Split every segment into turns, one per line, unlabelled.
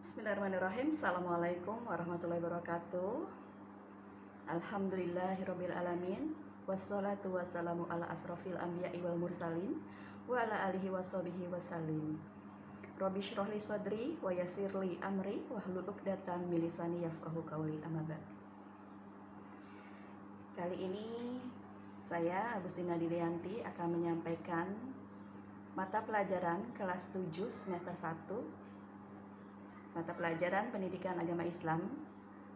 Bismillahirrahmanirrahim. Assalamualaikum warahmatullahi wabarakatuh. Alhamdulillahirabbil alamin. Wassalatu wassalamu ala asrofil anbiya'i wal mursalin wa ala alihi washabihi wasallim. Rabbi shrah li sadri wa yassir li amri wahlul 'uqdatam min lisani yafqahu qawli. Amma ba'd. Kali ini saya Agustina Dilianti akan menyampaikan mata pelajaran kelas 7 semester 1, mata pelajaran Pendidikan Agama Islam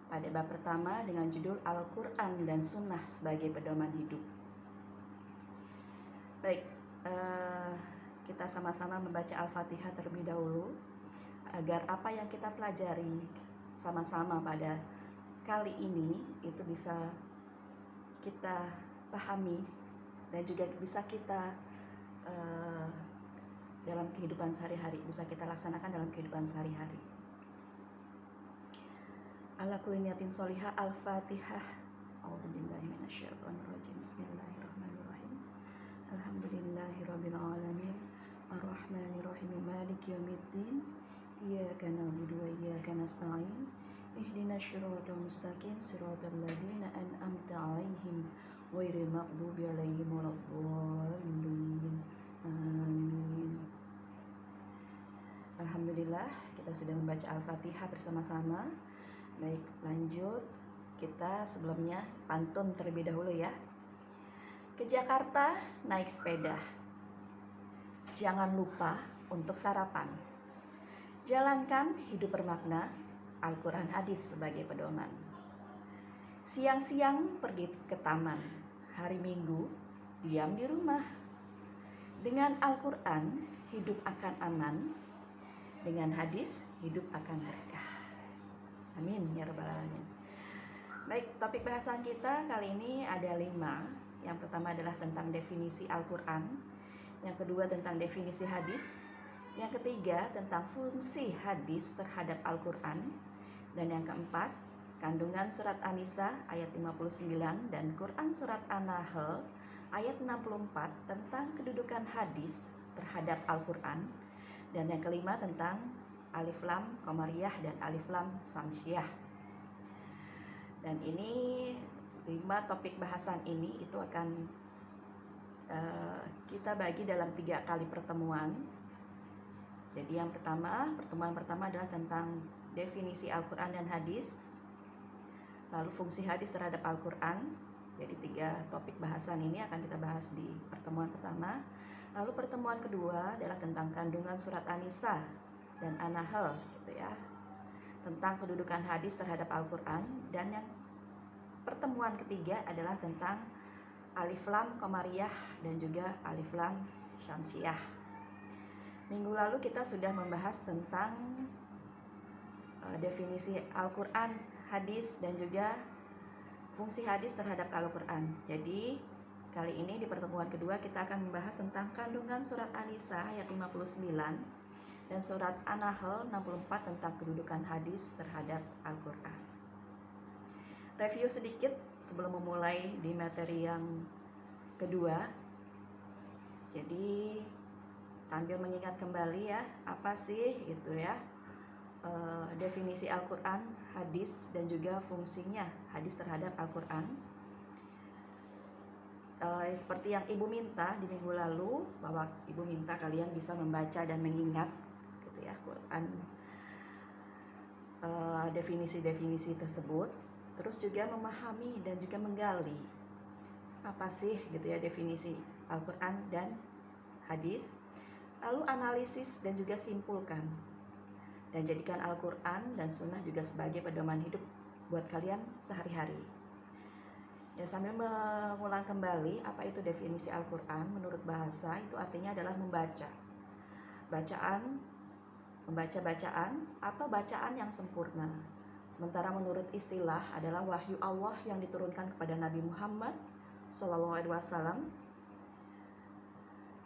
pada bab pertama dengan judul Al-Quran dan Sunnah sebagai pedoman hidup. Baik, kita sama-sama membaca Al-Fatihah terlebih dahulu agar apa yang kita pelajari sama-sama pada kali ini itu bisa kita pahami dan juga bisa kita dalam kehidupan sehari-hari, bisa kita laksanakan dalam kehidupan sehari-hari. Ala kulli niyatin sholihah. Al-Fatihah. A'udzubillahi minasyaitonirrajim. Bismillahirrahmanirrahim. Alhamdulillahirabbil alamin. Arrahmanirrahim. Maliki yaumiddin. Iyyaka na'budu wa iyyaka nasta'in. Ihdinas siratal mustaqim. Siratal ladzina an'amta 'alaihim ghairil maghdubi 'alaihim waladdallin. Amin. Alhamdulillah, kita sudah membaca Al-Fatihah bersama-sama. Baik, lanjut. Kita sebelumnya pantun terlebih dahulu ya. Ke Jakarta naik sepeda. Jangan lupa untuk sarapan. Jalankan hidup bermakna, Al-Quran hadis sebagai pedoman. Siang-siang pergi ke taman, hari Minggu diam di rumah. Dengan Al-Quran hidup akan aman, dengan hadis hidup akan berkah. Amin ya rabbal alamin. Baik, topik bahasan kita kali ini ada 5. Yang pertama adalah tentang definisi Al-Quran, yang kedua tentang definisi hadis, yang ketiga tentang fungsi hadis terhadap Al-Quran, dan yang keempat kandungan surat An-Nisa ayat 59 dan Quran surat An-Nahl ayat 64 tentang kedudukan hadis terhadap Al-Quran, dan yang kelima tentang alif lam qamariyah dan alif lam samsiyah. Dan ini 5 topik bahasan ini itu akan kita bagi dalam 3 kali pertemuan. Jadi yang pertama, pertemuan pertama adalah tentang definisi Al-Quran dan hadis, lalu fungsi hadis terhadap Al-Quran. Jadi 3 topik bahasan ini akan kita bahas di pertemuan pertama. Lalu pertemuan kedua adalah tentang kandungan surat An-Nisa dan An-Nahl gitu ya, tentang kedudukan hadis terhadap Al-Quran. Dan yang pertemuan ketiga adalah tentang alif lam qamariyah dan juga alif lam syamsiyah. Minggu lalu kita sudah membahas tentang definisi Al-Quran, hadis, dan juga fungsi hadis terhadap Al-Quran. Jadi kali ini di pertemuan kedua kita akan membahas tentang kandungan surat An-Nisa ayat 59 dan surat An-Nahl 64 tentang kedudukan hadis terhadap Al-Quran. Review sedikit sebelum memulai di materi yang kedua. Jadi sambil mengingat kembali ya, apa sih itu ya definisi Al-Quran, hadis, dan juga fungsinya hadis terhadap Al-Quran. Seperti yang Ibu minta di minggu lalu, bahwa Ibu minta kalian bisa membaca dan mengingat gitu ya Quran, definisi-definisi tersebut, terus juga memahami dan juga menggali apa sih gitu ya definisi Al-Quran dan hadis, lalu analisis dan juga simpulkan, dan jadikan Al-Quran dan Sunnah juga sebagai pedoman hidup buat kalian sehari-hari. Ya, sambil mengulang kembali apa itu definisi Al-Quran menurut bahasa, itu artinya adalah membaca bacaan atau bacaan yang sempurna. Sementara menurut istilah adalah wahyu Allah yang diturunkan kepada Nabi Muhammad SAW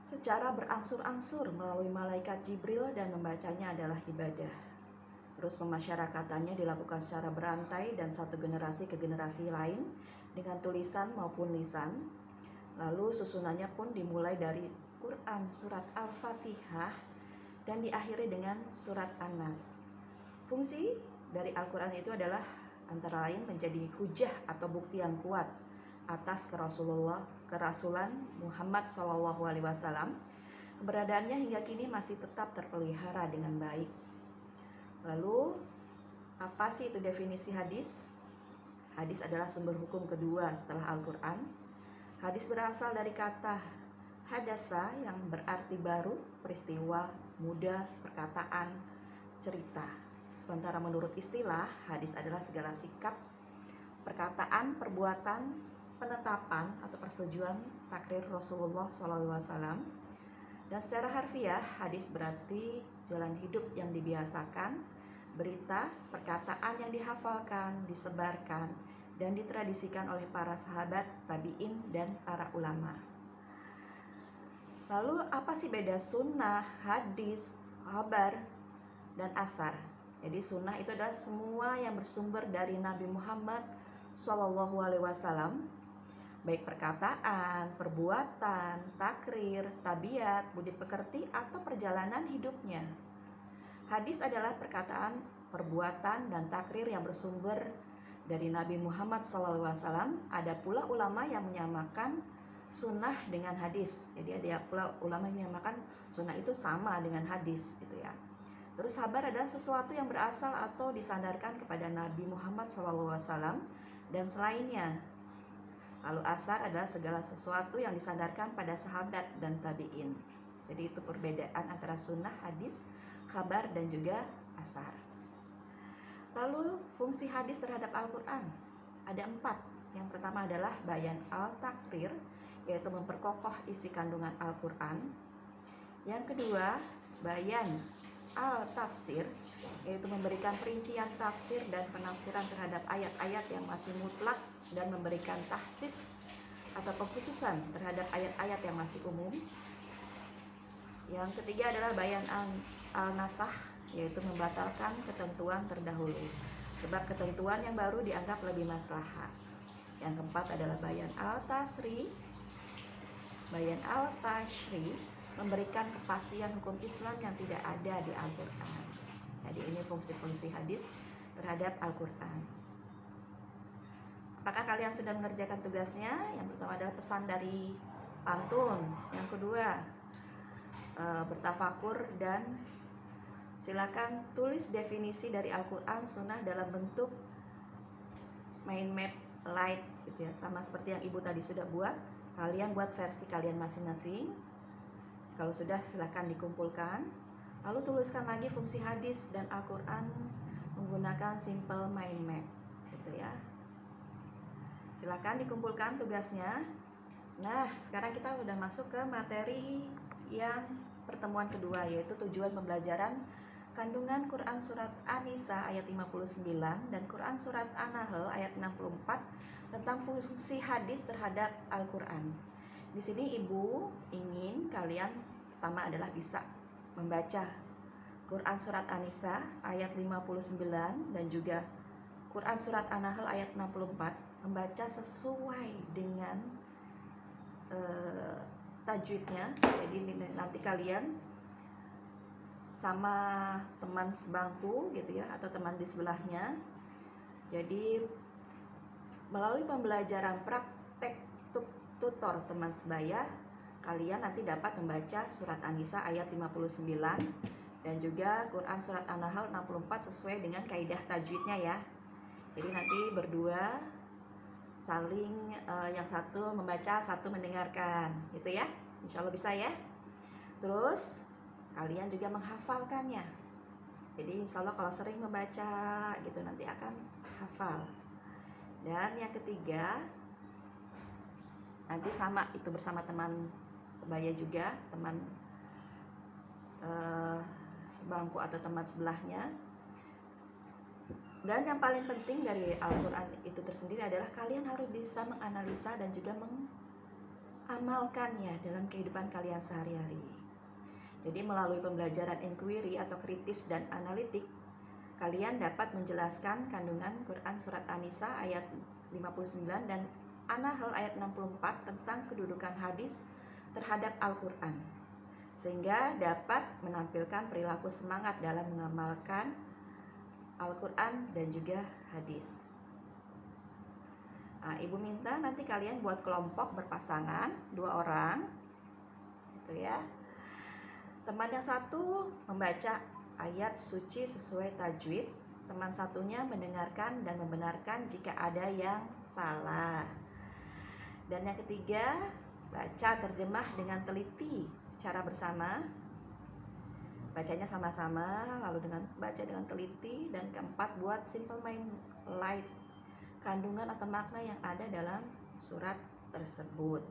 secara berangsur-angsur melalui malaikat Jibril, dan membacanya adalah ibadah. Terus pemasyarakatannya dilakukan secara berantai dan satu generasi ke generasi lain dengan tulisan maupun lisan. Lalu susunannya pun dimulai dari Quran surat Al-Fatihah dan diakhiri dengan surat An-Nas. Fungsi dari Al-Quran itu adalah antara lain menjadi hujah atau bukti yang kuat atas kerasulan Muhammad SAW. Keberadaannya hingga kini masih tetap terpelihara dengan baik. Lalu, apa sih itu definisi hadis? Hadis adalah sumber hukum kedua setelah Al-Quran. Hadis berasal dari kata hadasa yang berarti baru, peristiwa, muda, perkataan, cerita. Sementara menurut istilah, hadis adalah segala sikap, perkataan, perbuatan, penetapan atau persetujuan takrir Rasulullah SAW. Dan secara harfiah, hadis berarti jalan hidup yang dibiasakan, berita, perkataan yang dihafalkan, disebarkan, dan ditradisikan oleh para sahabat, tabi'in, dan para ulama. Lalu apa sih beda sunnah, hadis, khabar, dan asar? Jadi sunnah itu adalah semua yang bersumber dari Nabi Muhammad SAW, baik perkataan, perbuatan, takrir, tabiat, budi pekerti, atau perjalanan hidupnya. Hadis adalah perkataan, perbuatan, dan takrir yang bersumber dari Nabi Muhammad SAW. Ada pula ulama yang menyamakan sunnah dengan hadis. Jadi ada pula ulama yang menyamakan sunnah itu sama dengan hadis, gitu ya. Terus khabar adalah sesuatu yang berasal atau disandarkan kepada Nabi Muhammad SAW dan selainnya. Lalu asar adalah segala sesuatu yang disandarkan pada sahabat dan tabi'in. Jadi itu perbedaan antara sunnah, hadis, khabar, dan juga asar. Lalu fungsi hadis terhadap Al-Quran ada 4. Yang pertama adalah bayan al-takrir, yaitu memperkokoh isi kandungan Al-Quran. Yang kedua, bayan al-tafsir, yaitu memberikan perincian tafsir dan penafsiran terhadap ayat-ayat yang masih mutlak dan memberikan tahsis atau pengkhususan terhadap ayat-ayat yang masih umum. Yang ketiga adalah bayan al-nasakh, yaitu membatalkan ketentuan terdahulu sebab ketentuan yang baru dianggap lebih maslahat. Yang keempat adalah bayan al-tasri, memberikan kepastian hukum Islam yang tidak ada di Al-Quran. Jadi ini fungsi-fungsi hadis terhadap Al-Quran. Apakah kalian sudah mengerjakan tugasnya? Yang pertama adalah pesan dari pantun. Yang kedua, bertafakur, dan silakan tulis definisi dari Al-Quran Sunnah dalam bentuk mind map light, gitu ya. Sama seperti yang ibu tadi sudah buat. Kalian buat versi kalian masing-masing. Kalau sudah, silakan dikumpulkan. Lalu tuliskan lagi fungsi hadis dan Al-Quran menggunakan simple mind map, gitu ya. Silakan dikumpulkan tugasnya. Nah, sekarang kita udah masuk ke materi yang pertemuan kedua, yaitu tujuan pembelajaran kandungan Quran Surat An-Nisa ayat 59 dan Quran Surat An-Nahl ayat 64 tentang fungsi hadis terhadap Al-Quran. Di sini ibu ingin kalian pertama adalah bisa membaca Quran Surat An-Nisa ayat 59 dan juga Quran Surat An-Nahl ayat 64, membaca sesuai dengan tajwidnya. Jadi nanti kalian sama teman sebangku, gitu ya, atau teman di sebelahnya. Jadi melalui pembelajaran praktek tutor teman sebaya, kalian nanti dapat membaca surat An-Nisa ayat 59 dan juga Quran Surat An-Nahl 64 sesuai dengan kaidah tajwidnya ya. Jadi nanti berdua saling yang satu membaca, satu mendengarkan, gitu ya. Insya Allah bisa ya. Terus kalian juga menghafalkannya. Jadi insya Allah kalau sering membaca gitu nanti akan hafal. Dan yang ketiga, nanti sama itu bersama teman sebaya juga, teman sebangku atau teman sebelahnya. Dan yang paling penting dari Al-Quran itu tersendiri adalah kalian harus bisa menganalisa dan juga mengamalkannya dalam kehidupan kalian sehari-hari. Jadi melalui pembelajaran inquiry atau kritis dan analitik, kalian dapat menjelaskan kandungan Quran Surat An-Nisa ayat 59 dan An-Nahl ayat 64 tentang kedudukan hadis terhadap Al-Quran, sehingga dapat menampilkan perilaku semangat dalam mengamalkan Al-Quran dan juga hadis. Nah, Ibu minta nanti kalian buat kelompok berpasangan 2 orang, gitu ya. Teman yang satu membaca ayat suci sesuai tajwid, teman satunya mendengarkan dan membenarkan jika ada yang salah. Dan yang ketiga, baca terjemah dengan teliti secara bersama. Bacanya sama-sama, lalu baca dengan teliti. Dan keempat, buat simple mind light kandungan atau makna yang ada dalam surat tersebut.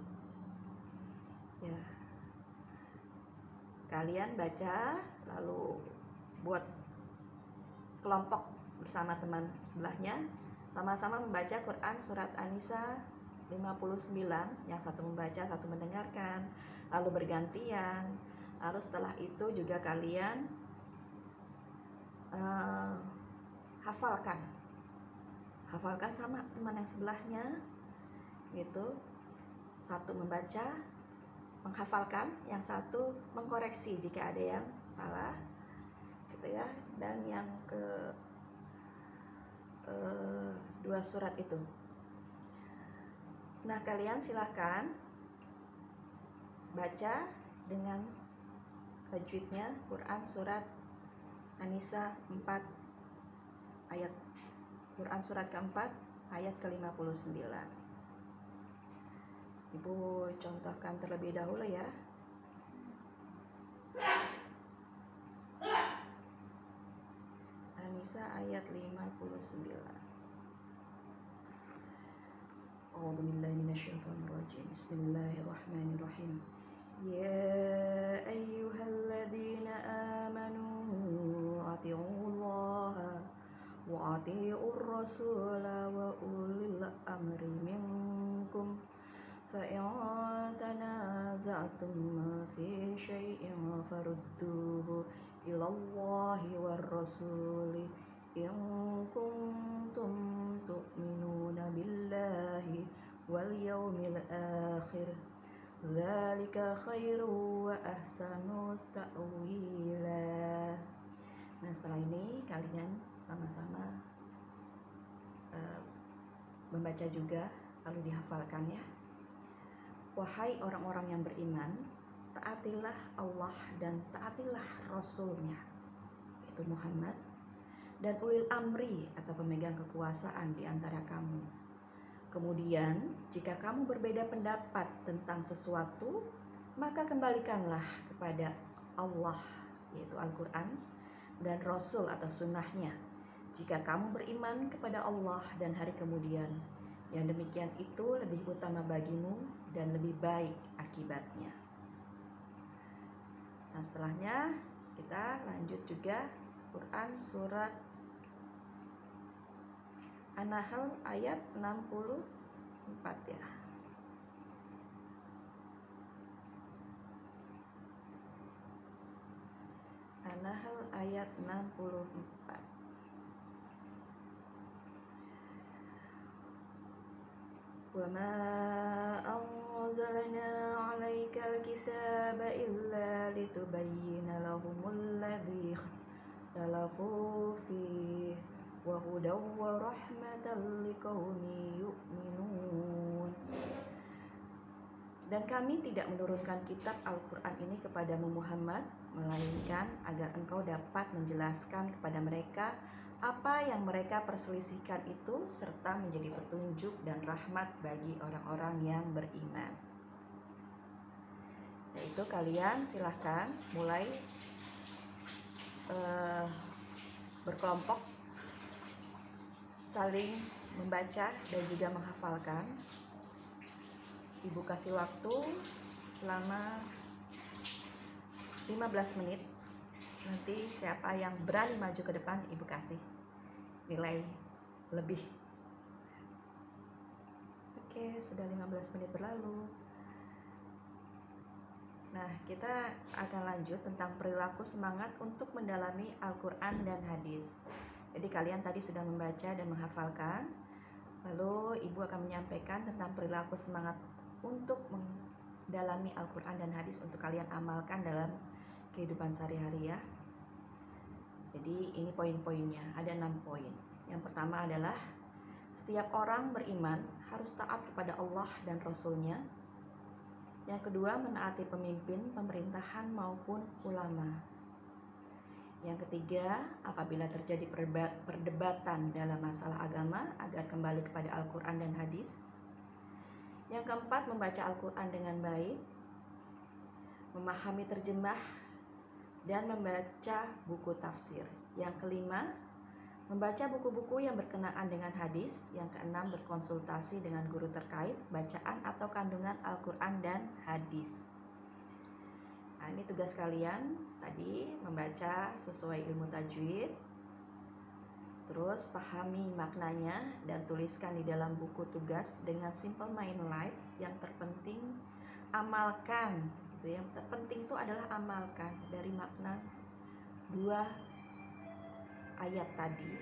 Ya. Kalian baca, lalu buat kelompok bersama teman sebelahnya, sama-sama membaca Quran surat An-Nisa 59, yang satu membaca, satu mendengarkan, lalu bergantian. Lalu setelah itu juga kalian hafalkan sama teman yang sebelahnya, gitu. Satu membaca, menghafalkan, yang satu mengkoreksi jika ada yang salah, gitu ya. Dan yang dua surat itu. Nah, kalian silakan baca dengan tajwidnya Quran surat An-Nisa 4 ayat, Quran surat keempat ayat ke-59. Ibu contohkan terlebih dahulu ya. An-Nisa ayat 59. A'udzu billahi minasyaitonir rajim. Bismillahirrahmanirrahim. Ya ayyuhalladzina amanu atiiullaha wa atiiur rasula wa ulil amri minkum fa in tanaza'tum fi syai'in farudduhu ilallahi war rasuli in kuntum tu'minuna billahi wal yawmil akhir dzalika khairu wa ahsanu ta'wila. Nah, setelah ini kalian sama-sama membaca juga, lalu dihafalkan ya. Wahai orang-orang yang beriman, taatilah Allah dan taatilah Rasul-Nya, itu Muhammad, dan ulil amri atau pemegang kekuasaan di antara kamu. Kemudian, jika kamu berbeda pendapat tentang sesuatu, maka kembalikanlah kepada Allah, yaitu Al-Quran, dan Rasul atau sunnahnya. Jika kamu beriman kepada Allah dan hari kemudian, yang demikian itu lebih utama bagimu dan lebih baik akibatnya. Nah, setelahnya kita lanjut juga Quran surat An-Nahl ayat 64 ya. An-Nahl ayat 64. Wa ma anzalna 'alaikal kitaba illa litubayyana lahumul ladzi ikhtalafu fihi wa hudaw wa rahmatan liqaumin yu'minun. Dan kami tidak menurunkan kitab Al-Quran ini kepadamu Muhammad, melainkan agar engkau dapat menjelaskan kepada mereka apa yang mereka perselisihkan itu, serta menjadi petunjuk dan rahmat bagi orang-orang yang beriman. Yaitu kalian silahkan mulai berkelompok saling membaca dan juga menghafalkan. Ibu kasih waktu selama 15 menit. Nanti siapa yang berani maju ke depan, Ibu kasih nilai lebih. Oke, sudah 15 menit berlalu. Nah, kita akan lanjut tentang perilaku semangat untuk mendalami Al-Quran dan hadis. Jadi kalian tadi sudah membaca dan menghafalkan. Lalu Ibu akan menyampaikan tentang perilaku semangat untuk mendalami Al-Quran dan hadis untuk kalian amalkan dalam kehidupan sehari-hari ya. Jadi ini poin-poinnya, ada 6 poin. Yang pertama adalah setiap orang beriman harus taat kepada Allah dan Rasul-Nya. Yang kedua, menaati pemimpin pemerintahan maupun ulama. Yang ketiga, apabila terjadi perdebatan dalam masalah agama, agar kembali kepada Al-Quran dan hadis. Yang keempat, membaca Al-Quran dengan baik, memahami terjemah, dan membaca buku tafsir. Yang kelima, membaca buku-buku yang berkenaan dengan hadis. Yang keenam, berkonsultasi dengan guru terkait bacaan atau kandungan Al-Quran dan hadis. Nah, ini tugas kalian tadi, membaca sesuai ilmu tajwid, terus pahami maknanya dan tuliskan di dalam buku tugas dengan simple mind light. Yang terpenting amalkan, gitu. Yang terpenting itu adalah amalkan dari makna 2 ayat tadi.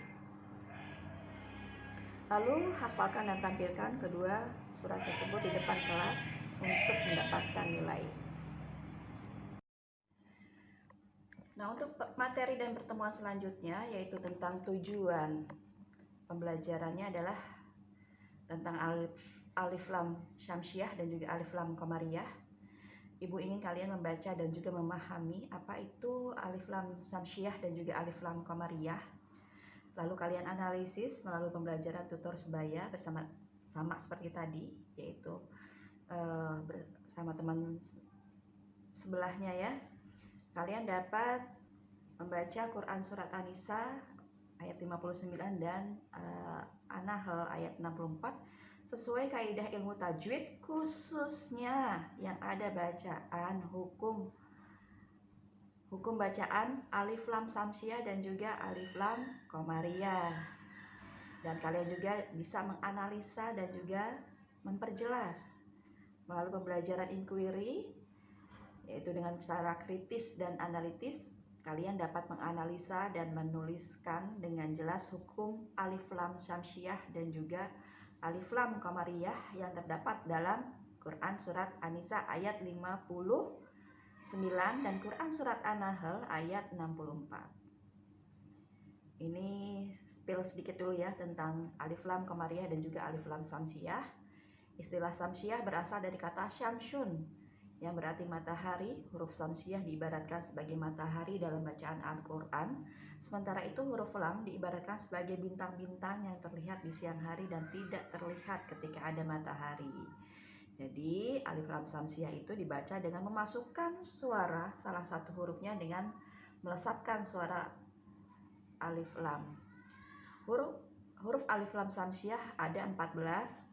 Lalu hafalkan dan tampilkan kedua surat tersebut di depan kelas untuk mendapatkan nilai. Nah, untuk materi dan pertemuan selanjutnya yaitu tentang tujuan pembelajarannya adalah tentang alif lam syamsiah dan juga alif lam qamariyah. Ibu ingin kalian membaca dan juga memahami apa itu alif lam syamsiah dan juga alif lam qamariyah. Lalu kalian analisis melalui pembelajaran tutor sebaya sama seperti tadi, yaitu bersama teman sebelahnya ya. Kalian dapat membaca Quran Surat An-Nisa ayat 59 dan An-Nahl ayat 64 sesuai kaidah ilmu tajwid, khususnya yang ada bacaan hukum bacaan alif lam syamsiah dan juga alif lam qamariyah. Dan kalian juga bisa menganalisa dan juga memperjelas melalui pembelajaran inquiry, yaitu dengan cara kritis dan analitis. Kalian dapat menganalisa dan menuliskan dengan jelas hukum alif lam syamsiah dan juga alif lam qamariyah yang terdapat dalam Quran Surat An-Nisa ayat 59 dan Quran Surat An-Nahl ayat 64. Ini spill sedikit dulu ya tentang alif lam qamariyah dan juga alif lam syamsiah. Istilah syamsiah berasal dari kata syamsun yang berarti matahari. Huruf syamsiah diibaratkan sebagai matahari dalam bacaan Al-Quran. Sementara itu huruf lam diibaratkan sebagai bintang-bintang yang terlihat di siang hari dan tidak terlihat ketika ada matahari. Jadi alif lam syamsiah itu dibaca dengan memasukkan suara salah satu hurufnya dengan melesapkan suara alif lam. Huruf alif lam syamsiah ada 14,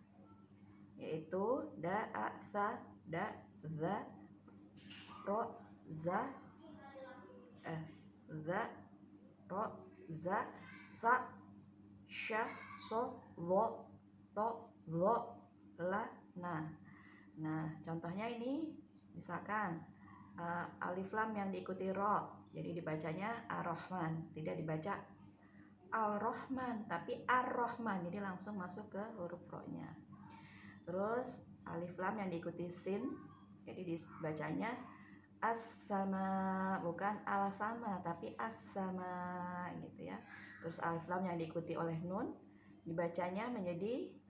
yaitu da, a, sa, da, za, ro, za, ro, za, sa, sya, so, wo, to, lo, la, na. Nah, contohnya ini misalkan alif lam yang diikuti ro, jadi dibacanya ar-Rahman, tidak dibaca al-Rahman tapi ar-Rahman, jadi langsung masuk ke huruf ro-nya. Terus alif lam yang diikuti sin, jadi dibacanya as-sama, bukan al-sama tapi as-sama gitu ya. Terus alif lam yang diikuti oleh nun dibacanya menjadi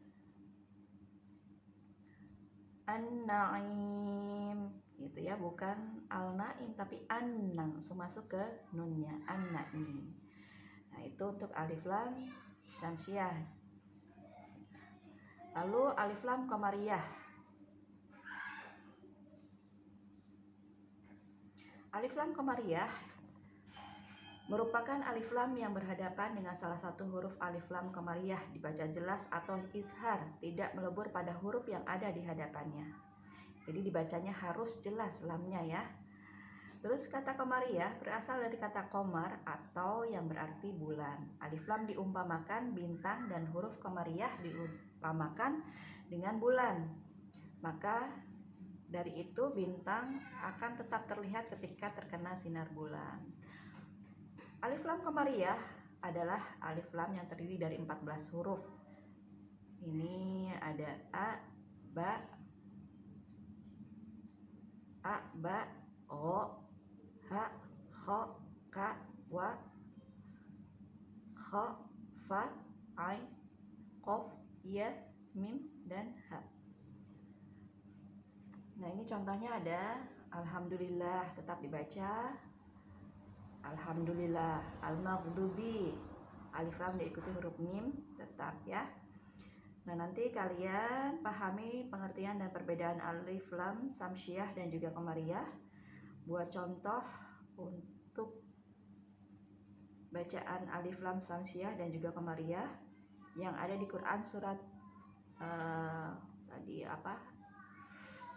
an-naim gitu ya, bukan al-naim tapi an, langsung masuk ke nunnya, an-naim. Nah, itu untuk alif lam syamsiah. Lalu alif lam qamariyah. Alif lam qamariyah merupakan alif lam yang berhadapan dengan salah satu huruf alif lam qamariyah, dibaca jelas atau izhar, tidak melebur pada huruf yang ada di hadapannya. Jadi dibacanya harus jelas lamnya ya. Terus kata qamariyah berasal dari kata qamar atau yang berarti bulan. Alif lam diumpamakan bintang dan huruf qamariyah diumpamakan dengan bulan. Maka dari itu bintang akan tetap terlihat ketika terkena sinar bulan. Alif lam qamariyah adalah alif lam yang terdiri dari 14 huruf. Ini ada a, ba, o, ha, kho, ka, wa, kha, fa, ain, qaf, ya, mim, dan ha. Nah, ini contohnya ada alhamdulillah, tetap dibaca alhamdulillah. Al-maghdubi, alif lam diikuti huruf mim, tetap ya. Nah, nanti kalian pahami pengertian dan perbedaan alif lam samsiah dan juga qamariyah. Buat contoh untuk bacaan alif lam samsiah dan juga qamariyah yang ada di Quran surat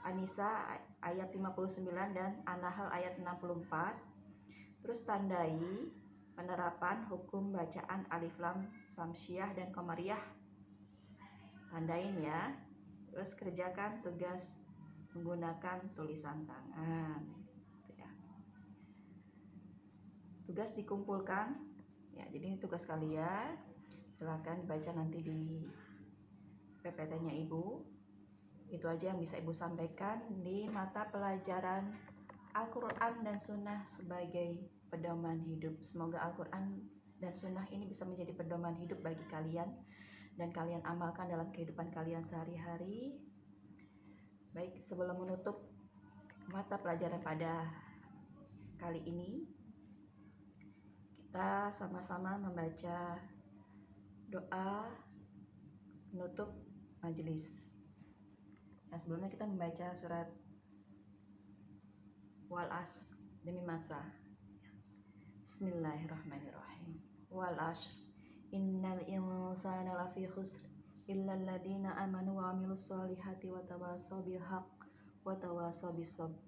An-Nisa ayat 59 dan An-Nahl ayat 64. Terus tandai penerapan hukum bacaan alif lam samsiah dan qamariyah. Tandain ya. Terus kerjakan tugas menggunakan tulisan tangan. Gitu ya. Tugas dikumpulkan. Ya, jadi ini tugas kalian. Silakan dibaca nanti di PPT-nya Ibu. Itu aja yang bisa Ibu sampaikan di mata pelajaran Al-Quran dan Sunnah sebagai pedoman hidup. Semoga Al-Quran dan Sunnah ini bisa menjadi pedoman hidup bagi kalian dan kalian amalkan dalam kehidupan kalian sehari-hari. Baik, sebelum menutup mata pelajaran pada kali ini, kita sama-sama membaca doa penutup majelis. Nah, sebelumnya kita membaca surat Wal Asr demi masa. Bismillahirrahmanirrahim. Wal Asr innal insana lafi khusr illa alladziina amanu wa 'amilus shalihati wa tawassaw bil haqq wa tawassaw bis sabr.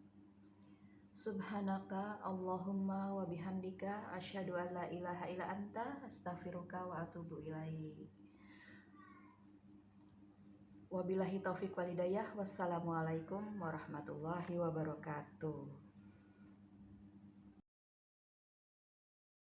Subhanaka Allahumma wa bihamdika asyhadu an la ilaha illa anta astaghfiruka wa atubu ilaik. Wabillahi taufiq wal hidayah. Wassalamualaikum warahmatullahi wabarakatuh.